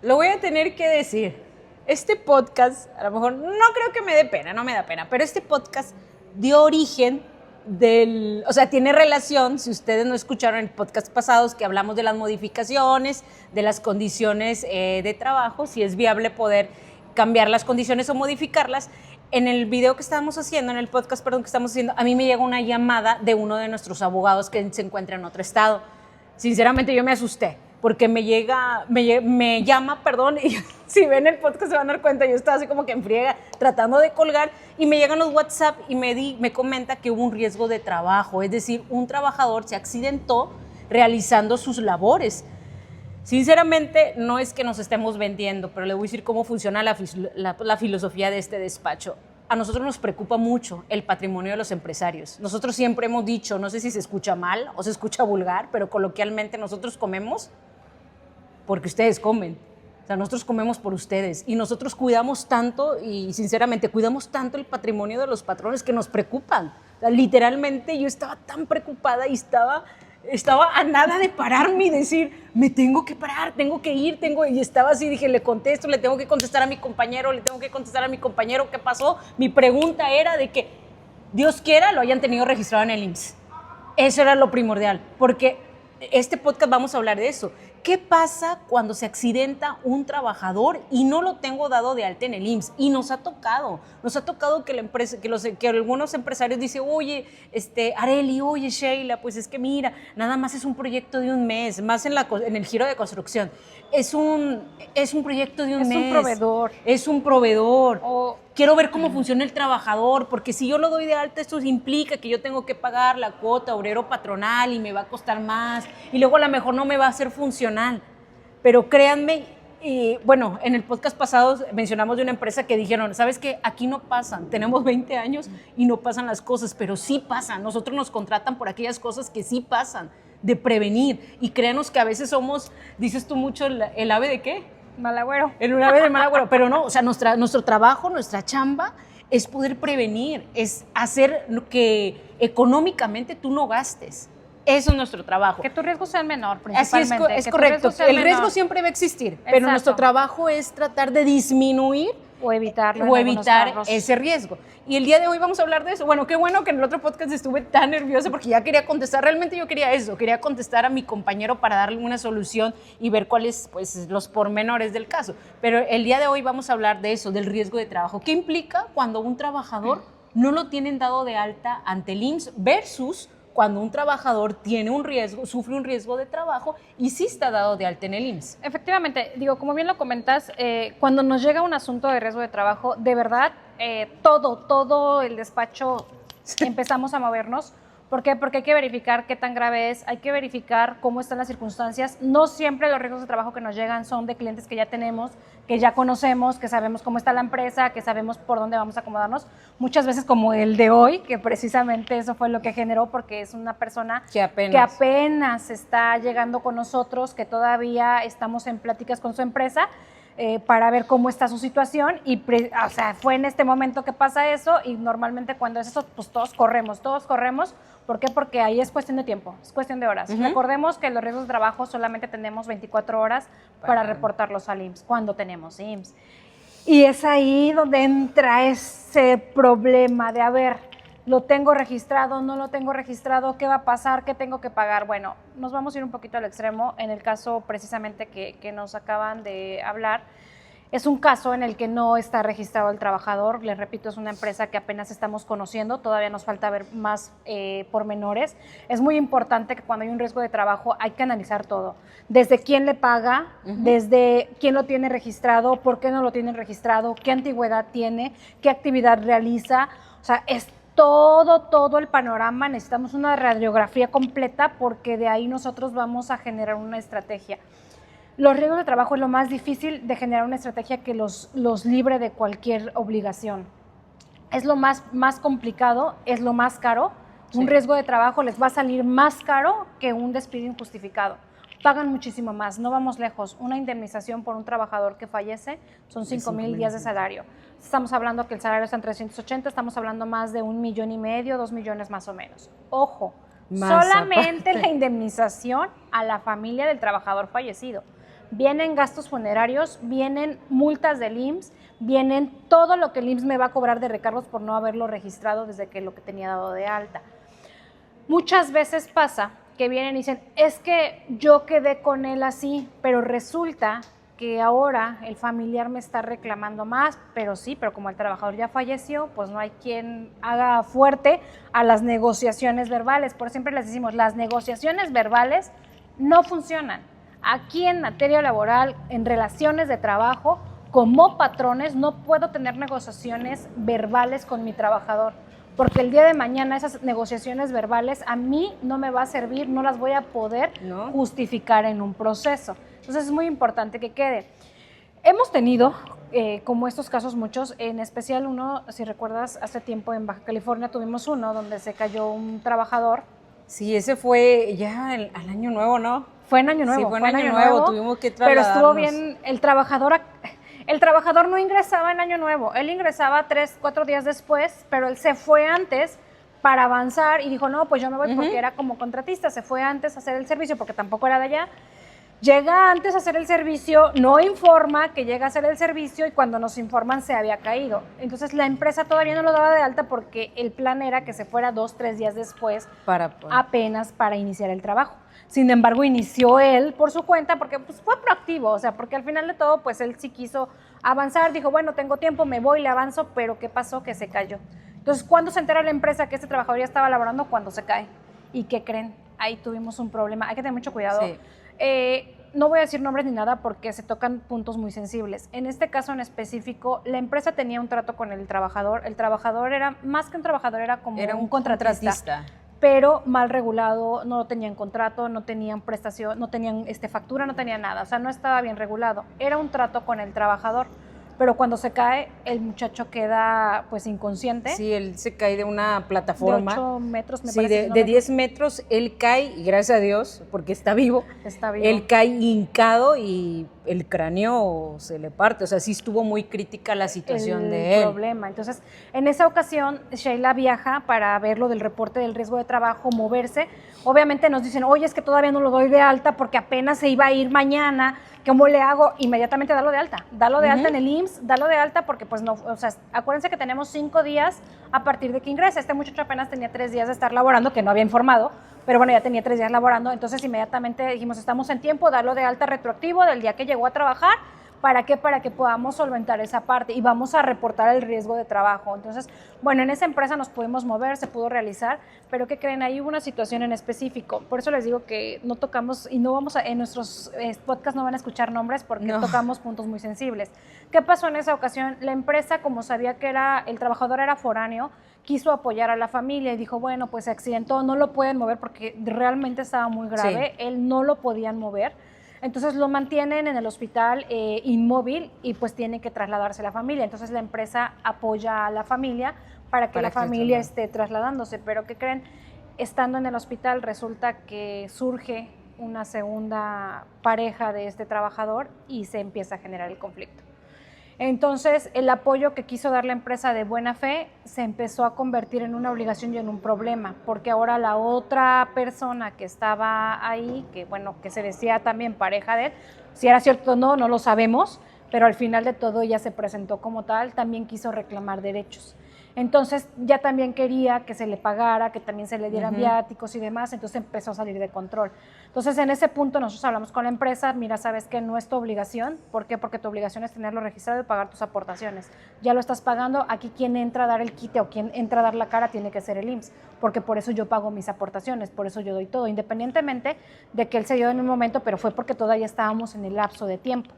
Lo voy a tener que decir. Este podcast, a lo mejor no creo que me dé pena, no me da pena, pero este podcast dio origen o sea, tiene relación, si ustedes no escucharon el podcast pasados, que hablamos de las modificaciones, de las condiciones de trabajo, si es viable poder cambiar las condiciones o modificarlas. En el video que estábamos haciendo, en el podcast, perdón, que estamos haciendo, a mí me llega una llamada de uno de nuestros abogados que se encuentra en otro estado. Sinceramente, yo me asusté, porque me llama, perdón, y si ven el podcast se van a dar cuenta, yo estaba así como que en friega, tratando de colgar, y me llegan los WhatsApp y me comenta que hubo un riesgo de trabajo, es decir, un trabajador se accidentó realizando sus labores. Sinceramente, no es que nos estemos vendiendo, pero le voy a decir cómo funciona la filosofía de este despacho. A nosotros nos preocupa mucho el patrimonio de los empresarios. Nosotros siempre hemos dicho, no sé si se escucha mal o se escucha vulgar, pero coloquialmente nosotros comemos porque ustedes comen. O sea, nosotros comemos por ustedes y nosotros cuidamos tanto y sinceramente cuidamos tanto el patrimonio de los patrones que nos preocupan. O sea, literalmente yo estaba tan preocupada y estaba a nada de pararme y decir, me tengo que parar, tengo que ir, y estaba así, dije, le tengo que contestar a mi compañero, ¿qué pasó? Mi pregunta era de que Dios quiera lo hayan tenido registrado en el IMSS. Eso era lo primordial, porque este podcast vamos a hablar de eso. ¿Qué pasa cuando se accidenta un trabajador y no lo tengo dado de alta en el IMSS? Y nos ha tocado que algunos empresarios dicen, oye, Areli, oye, Sheila, pues es que mira, nada más es un proyecto de un mes, más en el giro de construcción. Es un proyecto de un mes. Es un proveedor. Quiero ver cómo funciona el trabajador, porque si yo lo doy de alta, esto implica que yo tengo que pagar la cuota obrero patronal y me va a costar más, y luego a lo mejor no me va a ser funcional. Pero créanme, bueno, en el podcast pasado mencionamos de una empresa que dijeron, ¿sabes qué? Aquí no pasan, tenemos 20 años y no pasan las cosas, pero sí pasan. Nosotros nos contratan por aquellas cosas que sí pasan, de prevenir. Y créanos que a veces somos, dices tú mucho, el ave de ¿qué? Malagüero. En una vez de malagüero, pero no, o sea, nuestro trabajo, nuestra chamba es poder prevenir, es hacer que económicamente tú no gastes. Eso es nuestro trabajo. Que tu riesgo sea el menor, principalmente. Así es correcto. El riesgo siempre va a existir, pero nuestro trabajo es tratar de disminuir o evitar ese riesgo. Y el día de hoy vamos a hablar de eso. Bueno, qué bueno que en el otro podcast estuve tan nerviosa porque ya quería contestar. Realmente yo quería eso, quería contestar a mi compañero para darle una solución y ver cuáles, pues, los pormenores del caso. Pero el día de hoy vamos a hablar de eso, del riesgo de trabajo. ¿Qué implica cuando un trabajador no lo tienen dado de alta ante el IMSS versus cuando un trabajador sufre un riesgo de trabajo y sí está dado de alta en el IMSS? Efectivamente, digo, como bien lo comentas, cuando nos llega un asunto de riesgo de trabajo, de verdad, todo el despacho empezamos a movernos. ¿Por qué? Porque hay que verificar qué tan grave es, hay que verificar cómo están las circunstancias. No siempre los riesgos de trabajo que nos llegan son de clientes que ya tenemos, que ya conocemos, que sabemos cómo está la empresa, que sabemos por dónde vamos a acomodarnos. Muchas veces como el de hoy, que precisamente eso fue lo que generó, porque es una persona que apenas está llegando con nosotros, que todavía estamos en pláticas con su empresa, para ver cómo está su situación y o sea, fue en este momento que pasa eso y normalmente cuando es eso, pues todos corremos. ¿Por qué? Porque ahí es cuestión de tiempo, es cuestión de horas. Recordemos que los riesgos de trabajo solamente tenemos 24 horas para reportarlos al IMSS, cuando tenemos IMSS. Y es ahí donde entra ese problema de, a ver, ¿lo tengo registrado? ¿No lo tengo registrado? ¿Qué va a pasar? ¿Qué tengo que pagar? Bueno, nos vamos a ir un poquito al extremo. En el caso precisamente que nos acaban de hablar, es un caso en el que no está registrado el trabajador. Les repito, es una empresa que apenas estamos conociendo. Todavía nos falta ver más pormenores. Es muy importante que cuando hay un riesgo de trabajo hay que analizar todo. Desde quién le paga, desde quién lo tiene registrado, por qué no lo tiene registrado, qué antigüedad tiene, qué actividad realiza. O sea, es todo el panorama. Necesitamos una radiografía completa porque de ahí nosotros vamos a generar una estrategia. Los riesgos de trabajo es lo más difícil de generar una estrategia que los libre de cualquier obligación. Es lo más complicado, es lo más caro. Sí. Un riesgo de trabajo les va a salir más caro que un despido injustificado. Pagan muchísimo más, no vamos lejos. Una indemnización por un trabajador que fallece son 5,000 días de salario. Estamos hablando que el salario está en 380, estamos hablando más de 1,5 millones, 2 millones más o menos. Ojo, solamente la indemnización a la familia del trabajador fallecido. vienen gastos funerarios, vienen multas del IMSS, vienen todo lo que el IMSS me va a cobrar de recargos por no haberlo registrado desde que lo que tenía dado de alta. Muchas veces pasa que vienen y dicen, es que yo quedé con él así, pero resulta que ahora el familiar me está reclamando más, pero sí, pero como el trabajador ya falleció, pues no hay quien haga fuerte a las negociaciones verbales. Por siempre les decimos, las negociaciones verbales no funcionan. Aquí en materia laboral, en relaciones de trabajo, como patrones, no puedo tener negociaciones verbales con mi trabajador, porque el día de mañana esas negociaciones verbales a mí no me va a servir, no las voy a poder justificar en un proceso. Entonces es muy importante que quede. Hemos tenido, como estos casos muchos, en especial uno, si recuerdas, hace tiempo en Baja California tuvimos uno donde se cayó un trabajador. Sí, ese fue ya al Año Nuevo, ¿no? Fue en Año Nuevo. Sí, fue en Año Nuevo, tuvimos que trasladarnos. Pero estuvo bien, el trabajador no ingresaba en Año Nuevo, él ingresaba 3, 4 días después, pero él se fue antes para avanzar y dijo, no, pues yo me voy porque era como contratista, se fue antes a hacer el servicio porque tampoco era de allá. Llega antes a hacer el servicio, no informa que llega a hacer el servicio y cuando nos informan se había caído. Entonces la empresa todavía no lo daba de alta porque el plan era que se fuera 2, 3 días después, apenas para iniciar el trabajo. Sin embargo, inició él por su cuenta porque pues, fue proactivo, o sea, porque al final de todo, pues él sí quiso avanzar, dijo, bueno, tengo tiempo, me voy, le avanzo, pero ¿qué pasó? Que se cayó. Entonces, ¿cuándo se entera la empresa que este trabajador ya estaba laborando? Cuando se cae. ¿Y qué creen? Ahí tuvimos un problema. Hay que tener mucho cuidado. Sí. No voy a decir nombres ni nada porque se tocan puntos muy sensibles. En este caso en específico, la empresa tenía un trato con el trabajador. El trabajador era, más que un trabajador, era como un contratista. Pero mal regulado, no tenían contrato, no tenían prestación, no tenían factura, no tenían nada. O sea, no estaba bien regulado. Era un trato con el trabajador. Pero cuando se cae, el muchacho queda pues inconsciente. Sí, él se cae de una plataforma. De 8 metros, me parece. Sí, de 10 metros, él cae, y gracias a Dios, porque está vivo. Está vivo. Él cae hincado y el cráneo se le parte. O sea, sí estuvo muy crítica la situación de él. El problema. Entonces, en esa ocasión, Sheila viaja para ver lo del reporte del riesgo de trabajo, moverse. Obviamente nos dicen, oye, es que todavía no lo doy de alta porque apenas se iba a ir mañana. ¿Cómo le hago? Inmediatamente dalo de alta. Dalo de alta en el IMSS, dalo de alta porque pues no, o sea, acuérdense que tenemos 5 días a partir de que ingresa. Este muchacho apenas tenía 3 días de estar laborando, que no había informado, pero bueno, ya tenía 3 días laborando, entonces inmediatamente dijimos, estamos en tiempo, darlo de alta retroactivo del día que llegó a trabajar. ¿Para qué? Para que podamos solventar esa parte y vamos a reportar el riesgo de trabajo. Entonces, bueno, en esa empresa nos pudimos mover, se pudo realizar, pero ¿qué creen? Ahí hubo una situación en específico. Por eso les digo que no tocamos y no vamos a, en nuestros podcasts no van a escuchar nombres porque tocamos puntos muy sensibles. ¿Qué pasó en esa ocasión? La empresa, como sabía que el trabajador era foráneo, quiso apoyar a la familia y dijo, bueno, pues se accidentó, no lo pueden mover porque realmente estaba muy grave, él no lo podían mover. Entonces lo mantienen en el hospital inmóvil y pues tiene que trasladarse la familia. Entonces la empresa apoya a la familia para que la familia esté trasladándose. Pero ¿qué creen? Estando en el hospital resulta que surge una segunda pareja de este trabajador y se empieza a generar el conflicto. Entonces, el apoyo que quiso dar la empresa de buena fe se empezó a convertir en una obligación y en un problema, porque ahora la otra persona que estaba ahí, que bueno, que se decía también pareja de él, si era cierto o no, no lo sabemos, pero al final de todo ella se presentó como tal, también quiso reclamar derechos. Entonces ya también quería que se le pagara, que también se le dieran viáticos y demás, entonces empezó a salir de control. Entonces en ese punto nosotros hablamos con la empresa, mira, sabes que no es tu obligación, ¿por qué? Porque tu obligación es tenerlo registrado y pagar tus aportaciones. Ya lo estás pagando, aquí quien entra a dar el quite o quien entra a dar la cara tiene que ser el IMSS, porque por eso yo pago mis aportaciones, por eso yo doy todo, independientemente de que él se dio en un momento, pero fue porque todavía estábamos en el lapso de tiempo.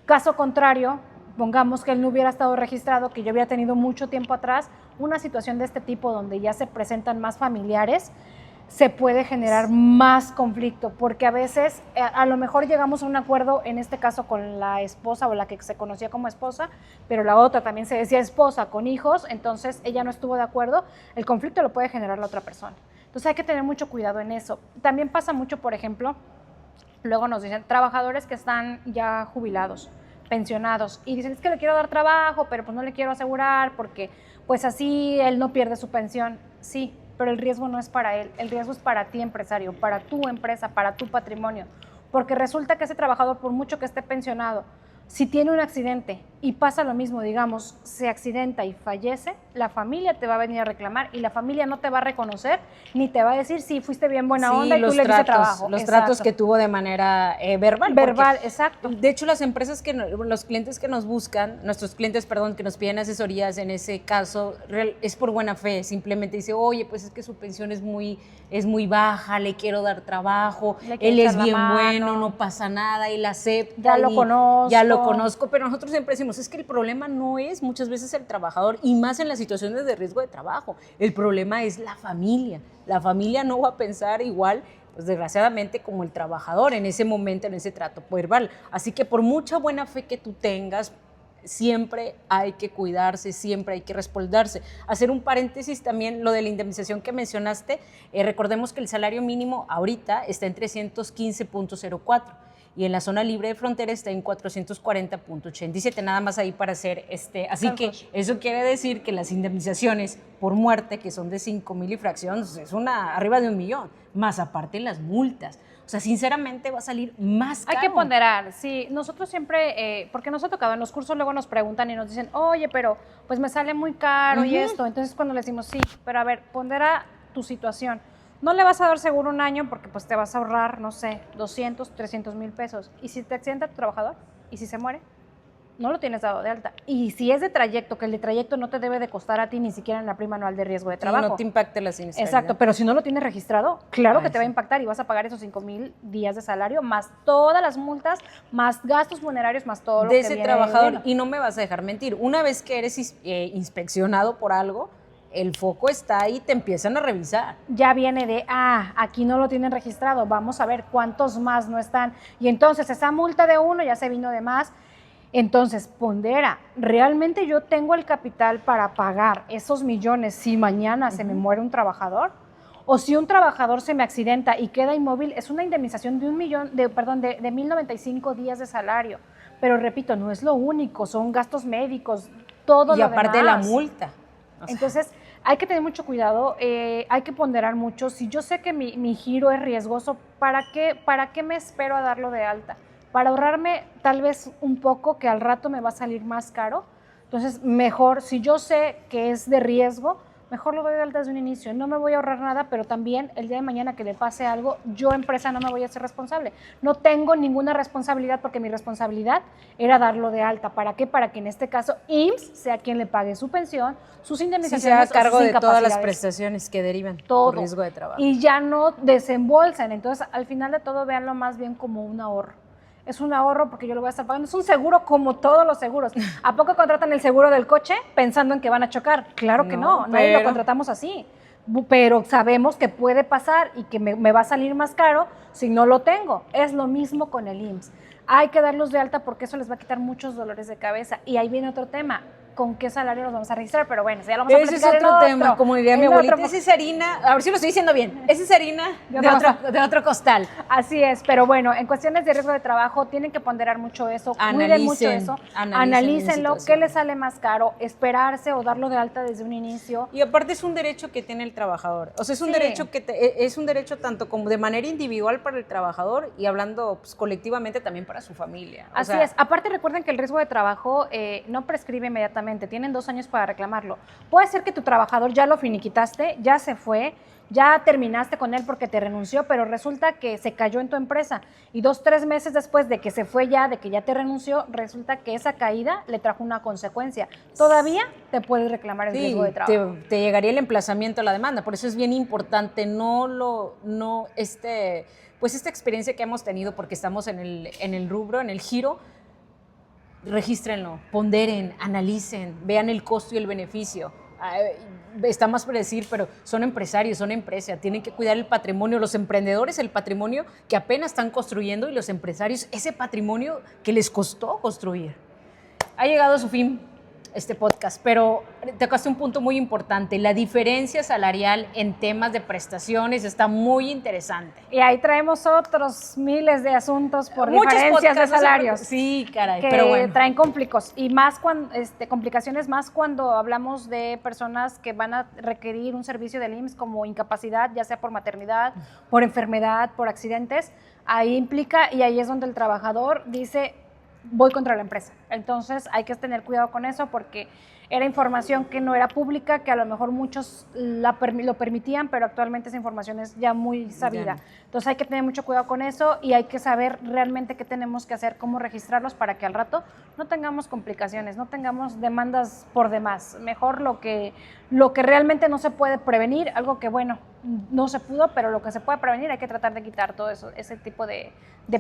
Caso contrario, pongamos que él no hubiera estado registrado, que yo hubiera tenido mucho tiempo atrás, una situación de este tipo donde ya se presentan más familiares, se puede generar más conflicto, porque a veces a lo mejor llegamos a un acuerdo, en este caso con la esposa o la que se conocía como esposa, pero la otra también se decía esposa con hijos, entonces ella no estuvo de acuerdo, el conflicto lo puede generar la otra persona. Entonces hay que tener mucho cuidado en eso. También pasa mucho, por ejemplo, luego nos dicen trabajadores que están ya jubilados, pensionados, y dicen, es que le quiero dar trabajo, pero pues no le quiero asegurar porque pues así él no pierde su pensión. Sí, pero el riesgo no es para él, el riesgo es para ti, empresario, para tu empresa, para tu patrimonio, porque resulta que ese trabajador, por mucho que esté pensionado, si tiene un accidente y pasa lo mismo, digamos, se accidenta y fallece, la familia te va a venir a reclamar y la familia no te va a reconocer ni te va a decir si fuiste bien buena onda y tú le diste trabajo. Los tratos que tuvo de manera verbal. Verbal, exacto. De hecho, las empresas los clientes que nos buscan, nuestros clientes, perdón, que nos piden asesorías en ese caso, es por buena fe. Simplemente dice, oye, pues es que su pensión es muy baja, le quiero dar trabajo, él es bien bueno, no pasa nada, él acepta. Ya lo conozco, pero nosotros siempre decimos, es que el problema no es muchas veces el trabajador y más en las situaciones de riesgo de trabajo, el problema es la familia no va a pensar igual, pues desgraciadamente, como el trabajador en ese momento, en ese trato verbal, así que por mucha buena fe que tú tengas, siempre hay que cuidarse, siempre hay que respaldarse. Hacer un paréntesis también, lo de la indemnización que mencionaste, recordemos que el salario mínimo ahorita está en 315.04 y en la zona libre de frontera está en 440.87, nada más ahí para hacer así que eso quiere decir que las indemnizaciones por muerte, que son de 5,000 y fracción, es arriba de 1,000,000, más aparte las multas. O sea, sinceramente va a salir más caro. Hay que ponderar, sí. Nosotros siempre, porque nos ha tocado, en los cursos luego nos preguntan y nos dicen, oye, pero pues me sale muy caro y esto. Entonces cuando le decimos, sí, pero a ver, pondera tu situación. No le vas a dar seguro un año porque pues te vas a ahorrar, no sé, 200, 300 mil pesos. ¿Y si te accidenta tu trabajador? ¿Y si se muere? No lo tienes dado de alta. Y si es de trayecto, que el de trayecto no te debe de costar a ti ni siquiera en la prima anual de riesgo de trabajo. No te impacte la siniestralidad. Exacto, pero si no lo tienes registrado, claro que te va a impactar y vas a pagar esos 5,000 días de salario, más todas las multas, más gastos funerarios, más todo lo que viene de ese trabajador. Y no me vas a dejar mentir, una vez que eres inspeccionado por algo, el foco está ahí, te empiezan a revisar. Ya viene de, aquí no lo tienen registrado, vamos a ver cuántos más no están. Y entonces esa multa de uno ya se vino de más. Entonces, pondera, ¿realmente yo tengo el capital para pagar esos millones si mañana se me muere un trabajador? O si un trabajador se me accidenta y queda inmóvil, es una indemnización de 1,095 días de salario. Pero repito, no es lo único, son gastos médicos, todo lo demás. Y aparte la multa. Entonces, hay que tener mucho cuidado, hay que ponderar mucho. Si yo sé que mi giro es riesgoso, ¿para qué me espero a darlo de alta? Para ahorrarme tal vez un poco que al rato me va a salir más caro. Entonces, mejor, si yo sé que es de riesgo, mejor lo doy de alta desde un inicio. No me voy a ahorrar nada, pero también el día de mañana que le pase algo, yo empresa no me voy a hacer responsable. No tengo ninguna responsabilidad porque mi responsabilidad era darlo de alta. ¿Para qué? Para que en este caso IMSS sea quien le pague su pensión, sus indemnizaciones, se haga cargo de todas las prestaciones que derivan por riesgo de trabajo. Y ya no desembolsan. Entonces, al final de todo, véanlo más bien como un ahorro. Es un ahorro porque yo lo voy a estar pagando. Es un seguro como todos los seguros. ¿A poco contratan el seguro del coche pensando en que van a chocar? Claro que no, nadie lo contratamos así. Pero sabemos que puede pasar y que me va a salir más caro si no lo tengo. Es lo mismo con el IMSS. Hay que darlos de alta porque eso les va a quitar muchos dolores de cabeza. Y ahí viene otro tema. ¿Con qué salario los vamos a registrar? Pero bueno, ya lo vamos a platicar. Ese es otro tema, como diría mi abuelita. Esa es harina, a ver si lo estoy diciendo bien, esa es harina de otro costal. Así es, pero bueno, en cuestiones de riesgo de trabajo tienen que ponderar mucho eso, cuiden mucho eso, analícenlo, qué les sale más caro, esperarse o darlo de alta desde un inicio. Y aparte es un derecho que tiene el trabajador, o sea, es un derecho es un derecho tanto como de manera individual para el trabajador y hablando pues, colectivamente también para su familia. Así es, aparte recuerden que el riesgo de trabajo no prescribe inmediatamente. Tienen 2 años para reclamarlo. Puede ser que tu trabajador ya lo finiquitaste, ya se fue, ya terminaste con él porque te renunció, pero resulta que se cayó en tu empresa y 2, 3 meses después de que se fue ya, de que ya te renunció, resulta que esa caída le trajo una consecuencia. Todavía te puedes reclamar el riesgo de trabajo. Te llegaría el emplazamiento a la demanda, por eso es bien importante pues esta experiencia que hemos tenido porque estamos en el rubro, en el giro. Regístrenlo, ponderen, analicen, vean el costo y el beneficio. Está más por decir, pero son empresarios, son empresas, tienen que cuidar el patrimonio, los emprendedores, el patrimonio que apenas están construyendo y los empresarios, ese patrimonio que les costó construir. Ha llegado a su fin este podcast, pero tocaste un punto muy importante, la diferencia salarial en temas de prestaciones está muy interesante. Y ahí traemos otros miles de asuntos por diferencias de salarios. Sí, caray, que pero bueno. traen conflictos y más complicaciones más cuando hablamos de personas que van a requerir un servicio del IMSS como incapacidad, ya sea por maternidad, por enfermedad, por accidentes. ahí implica y ahí es donde el trabajador dice, voy contra la empresa. Entonces hay que tener cuidado con eso porque era información que no era pública, que a lo mejor muchos lo permitían, pero actualmente esa información es ya muy sabida. Entonces hay que tener mucho cuidado con eso y hay que saber realmente qué tenemos que hacer, cómo registrarlos para que al rato no tengamos complicaciones, no tengamos demandas por demás. Mejor lo que realmente no se puede prevenir, algo que bueno, no se pudo, pero lo que se puede prevenir hay que tratar de quitar todo eso, ese tipo de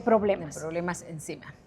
problemas. De problemas encima.